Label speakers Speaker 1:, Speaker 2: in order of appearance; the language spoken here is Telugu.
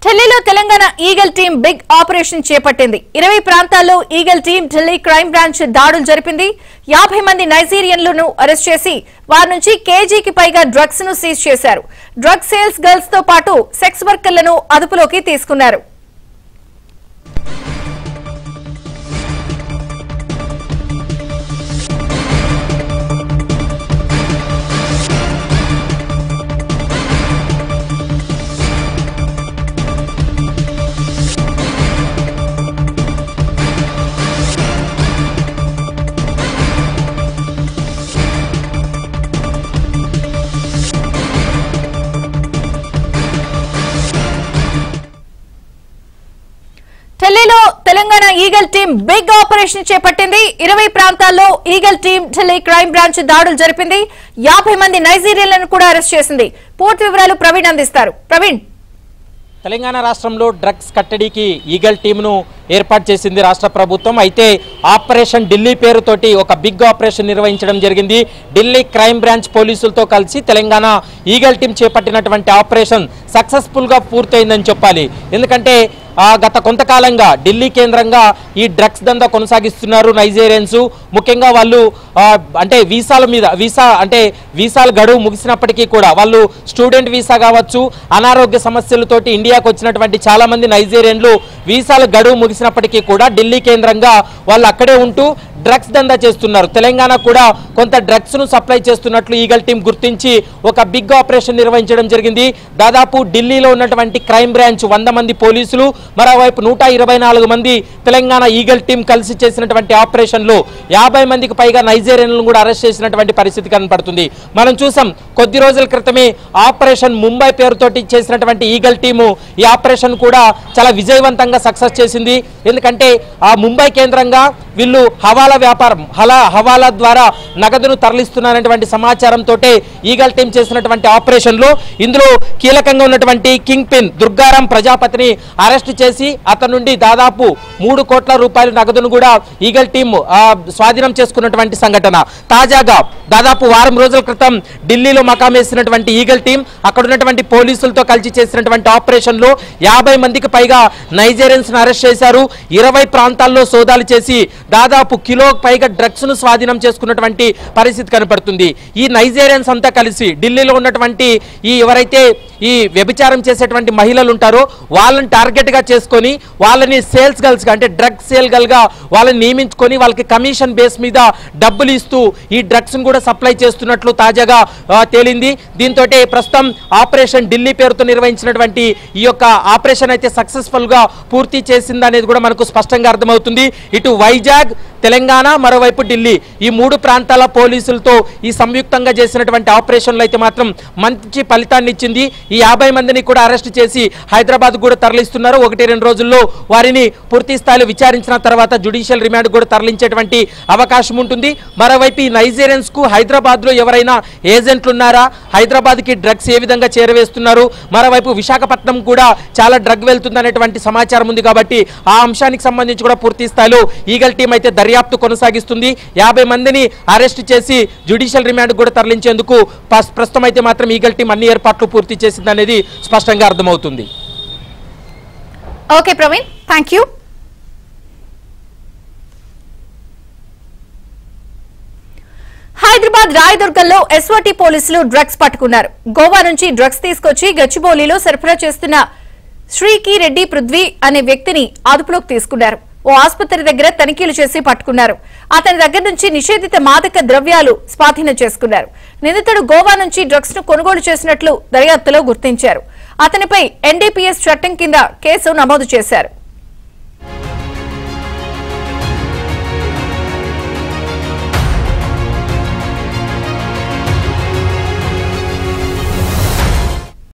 Speaker 1: ఢిల్లీలో Telangana eagle team big operation చేపట్టింది. 20 ప్రాంతాల్లో eagle team Delhi crime branch దాడులు జరిపింది. 50 మంది నైజీరియన్లను అరెస్ట్ చేసి వారి నుంచి కేజీకి పైగా డ్రగ్స్ ను సీజ్ చేశారు. డ్రగ్ సేల్స్ గర్ల్స్ తో పాటు సెక్స్ వర్కర్లను అదుపులోకి తీసుకున్నారు. ఢిల్లీలో Telangana eagle team big operation చేపట్టింది. 20 ప్రాంతాల్లో eagle team Delhi crime branch దాడులు జరిపింది. 50 మంది నైజీరియన్లను కూడా అరెస్ట్ చేసింది. పూర్తి వివరాలు ప్రవీణ్ అందిస్తారు. ప్రవీణ్,
Speaker 2: తెలంగాణ రాష్ట్రంలో డ్రగ్స్ కట్టడికి ఈగల్ టీంను ఏర్పాటు చేసింది రాష్ట్ర ప్రభుత్వం. అయితే ఆపరేషన్ ఢిల్లీ పేరుతోటి ఒక బిగ్ ఆపరేషన్ నిర్వహించడం జరిగింది. ఢిల్లీ క్రైమ్ బ్రాంచ్ పోలీసులతో కలిసి తెలంగాణ ఈగల్ టీం చేపట్టినటువంటి ఆపరేషన్ సక్సెస్ఫుల్ గా పూర్తయిందని చెప్పాలి. ఎందుకంటే గత కొంతకాలంగా ఢిల్లీ కేంద్రంగా ఈ డ్రగ్స్ దందా కొనసాగిస్తున్నారు నైజీరియన్స్. ముఖ్యంగా వాళ్ళు అంటే వీసాల గడువు ముగిసినప్పటికీ కూడా వాళ్ళు స్టూడెంట్ వీసా కావచ్చు, అనారోగ్య సమస్యలతోటి ఇండియాకు వచ్చినటువంటి చాలా మంది నైజీరియన్లు వీసాల గడువు ముగిసినప్పటికీ కూడా ఢిల్లీ కేంద్రంగా వాళ్ళు అక్కడే ఉంటూ డ్రగ్స్ దందా చేస్తున్నారు. తెలంగాణ కూడా కొంత డ్రగ్స్ ను సప్లై చేస్తున్నట్లు ఈగల్ టీం గుర్తించి ఒక బిగ్ ఆపరేషన్ నిర్వహించడం జరిగింది. దాదాపు ఢిల్లీలో ఉన్నటువంటి క్రైమ్ బ్రాంచ్ 100 మంది పోలీసులు, మరోవైపు 124 మంది తెలంగాణ ఈగల్ టీం కలిసి చేసినటువంటి ఆపరేషన్ లో 50 మందికి పైగా నైజీరియన్లను కూడా అరెస్ట్ చేసినటువంటి పరిస్థితి కనపడుతుంది. మనం చూసాం కొద్ది రోజుల క్రితమే ఆపరేషన్ ముంబై పేరుతోటి చేసినటువంటి ఈగల్ టీము ఈ ఆపరేషన్ కూడా చాలా విజయవంతంగా సక్సెస్ చేసింది. ఎందుకంటే ఆ ముంబై కేంద్రంగా వీళ్ళు హవాలా ద్వారా నగదును తరలిస్తున్నారనేటువంటి సమాచారంతో ఈగల్ టీం చేసినటువంటి ఆపరేషన్ లో ఇందులో కీలకంగా ఉన్నటువంటి కింగ్ పిన్ దుర్గారాం ప్రజాపతిని అరెస్ట్ చేసి అతని నుండి దాదాపు 3 కోట్ల రూపాయల నగదును కూడా ఈగల్ టీం స్వాధీనం చేసుకున్నటువంటి సంఘటన. తాజాగా దాదాపు వారం రోజుల క్రితం ఢిల్లీలో మకామేసినటువంటి ఈగల్ టీం అక్కడ ఉన్నటువంటి పోలీసులతో కలిసి చేసినటువంటి ఆపరేషన్ లో 50 మందికి పైగా నైజీరియన్స్ అరెస్ట్ చేశారు. 20 ప్రాంతాల్లో సోదాలు చేసి దాదాపు కిలోకి పైగా డ్రగ్స్ ను స్వాధీనం చేసుకున్నటువంటి పరిస్థితి కనపడుతుంది. ఈ నైజీరియన్స్ అంతా కలిసి ఢిల్లీలో ఉన్నటువంటి ఎవరైతే ఈ వ్యభిచారం చేసేటువంటి మహిళలు ఉంటారో వాళ్ళని టార్గెట్ గా చేసుకొని వాళ్ళని సేల్స్ గర్ల్స్ గా అంటే డ్రగ్ సేల్ గర్ల్ గా వాళ్ళని నియమించుకొని వాళ్ళకి కమిషన్ బేస్ మీద డబ్బులు ఇస్తూ ఈ డ్రగ్స్ కూడా సప్లై చేస్తున్నట్లు తాజాగా తేలింది. దీంతో ప్రస్తుతం ఆపరేషన్ ఢిల్లీ పేరుతో నిర్వహించినటువంటి ఈ యొక్క ఆపరేషన్ అయితే సక్సెస్ఫుల్ గా పూర్తి చేసింది అనేది కూడా మనకు స్పష్టంగా అర్థమవుతుంది. ఇటు వైజాగ్, తెలంగాణ, మరోవైపు ఢిల్లీ ఈ 3 ప్రాంతాల పోలీసులతో ఈ సంయుక్తంగా చేసినటువంటి ఆపరేషన్లు అయితే మాత్రం మంచి ఫలితాన్ని ఇచ్చింది. ఈ 50 మందిని కూడా అరెస్ట్ చేసి హైదరాబాద్ కూడా తరలిస్తున్నారు. 1-2 రోజుల్లో వారిని పూర్తి స్థాయిలో విచారించిన తర్వాత జ్యుడిషియల్ రిమాండ్ కూడా తరలించేటువంటి అవకాశం ఉంటుంది. మరోవైపు ఈ నైజీరియన్స్ కు హైదరాబాద్ లో ఎవరైనా ఏజెంట్లు ఉన్నారా, హైదరాబాద్ కి డ్రగ్స్ ఏ విధంగా చేరవేస్తున్నారు, మరోవైపు విశాఖపట్నం కూడా చాలా డ్రగ్ వెళ్తుంది అనేటువంటి సమాచారం ఉంది. కాబట్టి ఆ అంశానికి సంబంధించి కూడా పూర్తి స్థాయిలో ఈగల్ టీం అయితే దర్యాప్తు కొనసాగిస్తుంది. 50 మందిని అరెస్ట్ చేసి జ్యుడిషియల్ రిమాండ్ కూడా తరలించేందుకు ప్రస్తుతం అయితే మాత్రం ఈగల్ టీం అన్ని ఏర్పాట్లు పూర్తి చేసింది అనేది స్పష్టంగా అర్థమవుతుంది.
Speaker 1: Okay Praveen, thank you. Hyderabad రాయదుర్గంలో ఎస్ఓటీ పోలీసులు డ్రగ్స్ పట్టుకున్నారు. గోవా నుంచి డ్రగ్స్ తీసుకొచ్చి గచ్చిబౌలిలో సరఫరా చేస్తున్న శ్రీకి రెడ్డి పృథ్వీ అనే వ్యక్తిని అదుపులోకి తీసుకున్నారు. ఓ ఆసుపత్రి దగ్గర తనిఖీలు చేసి పట్టుకున్నారు. అతని దగ్గర నుంచి నిషేధిత మాదక ద్రవ్యాలు స్వాధీనం చేసుకున్నారు. నిందితుడు గోవా నుంచి డ్రగ్స్ ను కొనుగోలు చేసినట్లు దర్యాప్తులో గుర్తించారు. అతనిపై ఎన్డీపీఎస్ చట్టం కింద కేసు నమోదు చేశారు.